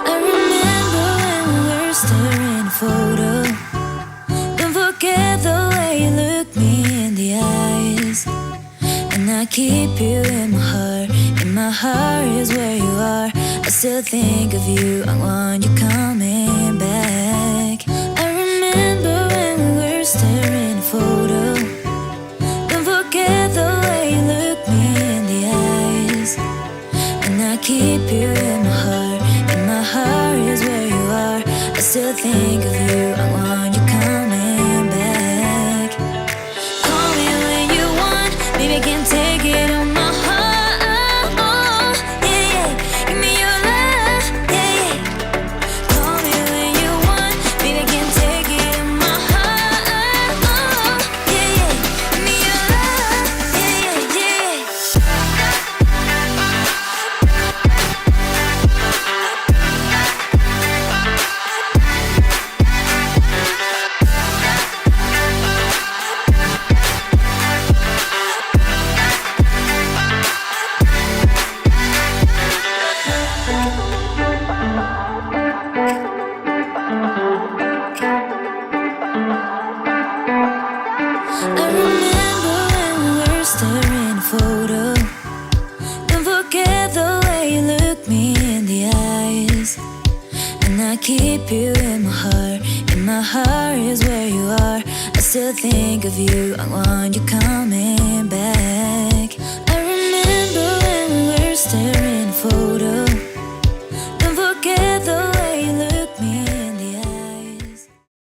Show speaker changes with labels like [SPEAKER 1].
[SPEAKER 1] I remember when we were staring at a photo. Don't forget the way you look me in the eyes. And I keep you in my heart. In my heart is where you are. I still think of you. I want you coming back. I remember when we were staring at a photo. Don't forget the way you look me in the eyes. And I keep you in my heart. In my heart is where you are. I still think of you. I want you coming back. Call me when you want. Baby, I can't take it on my heart. Yeah, yeah. Give me your love. Yeah, yeah. Call me when you want. Baby, I can't take it on my heart. Yeah, yeah. Give me your love. Yeah, yeah, yeah. I remember when we were staring at a photo. Don't forget the way you look me in the eyes. And I keep you in my heart. In my heart is where you are. I still think of you. I want you coming back. I remember when we were staring at a photo.